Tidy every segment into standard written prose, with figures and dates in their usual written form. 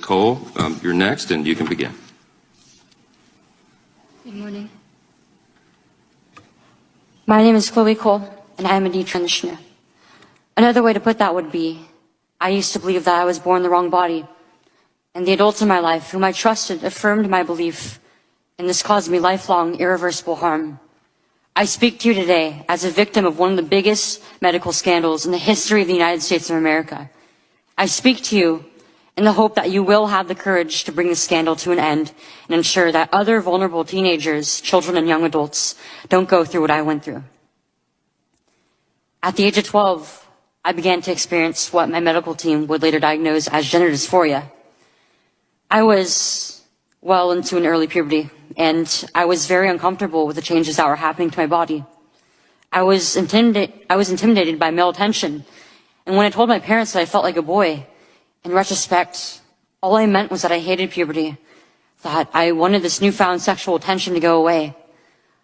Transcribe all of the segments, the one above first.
Cole, you're next, and you can begin. Good morning. My name is Chloe Cole, and I am a detransitioner. Another way to put that would be, I used to believe that I was born in the wrong body, and the adults in my life whom I trusted affirmed my belief, and this caused me lifelong, irreversible harm. I speak to you today as a victim of one of the biggest medical scandals in the history of the United States of America. I speak to you in the hope that you will have the courage to bring the scandal to an end and ensure that other vulnerable teenagers, children, and young adults don't go through what I went through. At the age of 12, I began to experience what my medical team would later diagnose as gender dysphoria. I was well into an early puberty, and I was very uncomfortable with the changes that were happening to my body. I was intimidated by male attention, and when I told my parents that I felt like a boy, in retrospect, all I meant was that I hated puberty, that I wanted this newfound sexual attention to go away,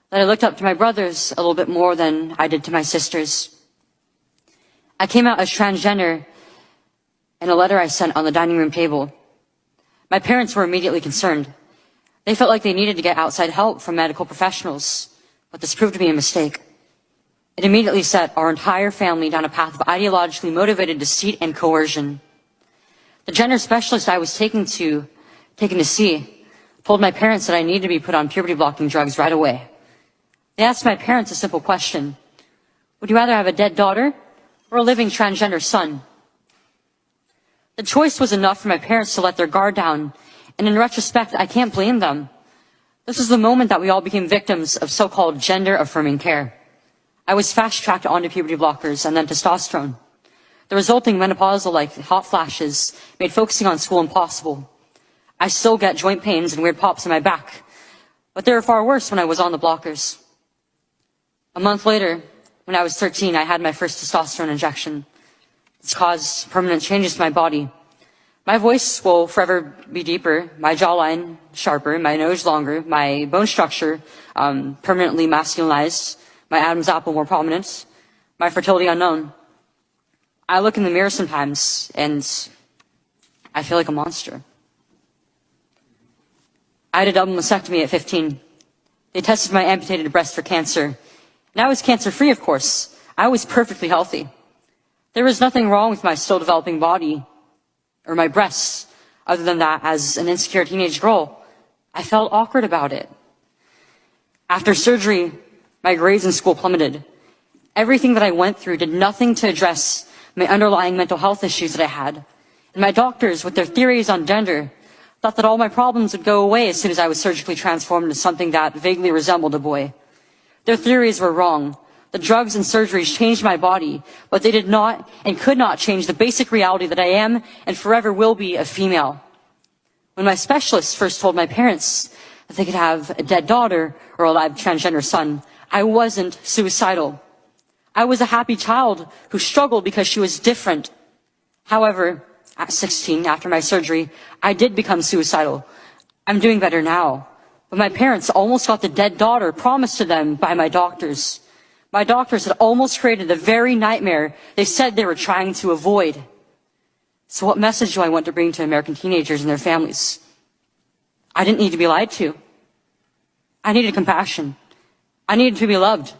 that I looked up to my brothers a little bit more than I did to my sisters. I came out as transgender in a letter I sent on the dining room table. My parents were immediately concerned. They felt like they needed to get outside help from medical professionals, but this proved to be a mistake. It immediately set our entire family down a path of ideologically motivated deceit and coercion. The gender specialist I was taken to see told my parents that I needed to be put on puberty-blocking drugs right away. They asked my parents a simple question: would you rather have a dead daughter or a living transgender son? The choice was enough for my parents to let their guard down, and in retrospect, I can't blame them. This is the moment that we all became victims of so-called gender-affirming care. I was fast-tracked onto puberty blockers and then testosterone. The resulting menopausal-like hot flashes made focusing on school impossible. I still get joint pains and weird pops in my back, but they were far worse when I was on the blockers. A month later, when I was 13, I had my first testosterone injection. It's caused permanent changes to my body. My voice will forever be deeper, my jawline sharper, my nose longer, my bone structure permanently masculinized, my Adam's apple more prominent, my fertility unknown. I look in the mirror sometimes and I feel like a monster. I had a double mastectomy at 15. They tested my amputated breast for cancer. And I was cancer-free, of course. I was perfectly healthy. There was nothing wrong with my still developing body or my breasts, other than that, as an insecure teenage girl, I felt awkward about it. After surgery, my grades in school plummeted. Everything that I went through did nothing to address my underlying mental health issues that I had. And my doctors, with their theories on gender, thought that all my problems would go away as soon as I was surgically transformed into something that vaguely resembled a boy. Their theories were wrong. The drugs and surgeries changed my body, but they did not and could not change the basic reality that I am and forever will be a female. When my specialist first told my parents that they could have a dead daughter or a live transgender son, I wasn't suicidal. I was a happy child who struggled because she was different. However, at 16, after my surgery, I did become suicidal. I'm doing better now, but my parents almost got the dead daughter promised to them by my doctors. My doctors had almost created the very nightmare they said they were trying to avoid. So what message do I want to bring to American teenagers and their families? I didn't need to be lied to. I needed compassion. I needed to be loved.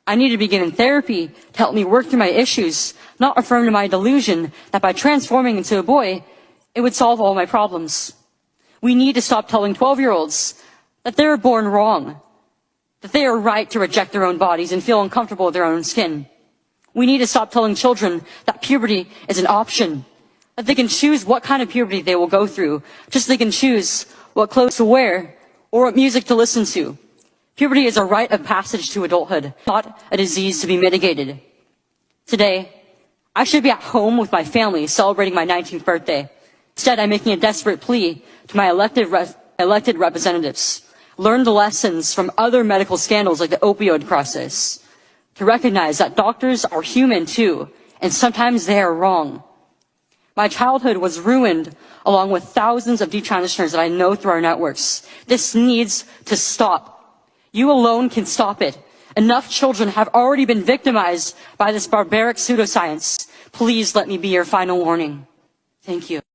I needed to be given therapy to help me work through my issues, not affirm to my delusion that by transforming into a boy, it would solve all my problems. We need to stop telling 12-year-olds that they were born wrong, that they are right to reject their own bodies and feel uncomfortable with their own skin. We need to stop telling children that puberty is an option, that they can choose what kind of puberty they will go through, just so they can choose what clothes to wear or what music to listen to. Puberty is a rite of passage to adulthood, not a disease to be mitigated. Today, I should be at home with my family celebrating my 19th birthday. Instead, I'm making a desperate plea to my elected representatives. Learn the lessons from other medical scandals like the opioid crisis, to recognize that doctors are human too, and sometimes they are wrong. My childhood was ruined along with thousands of detransitioners that I know through our networks. This needs to stop. You alone can stop it. Enough children have already been victimized by this barbaric pseudoscience. Please let me be your final warning. Thank you.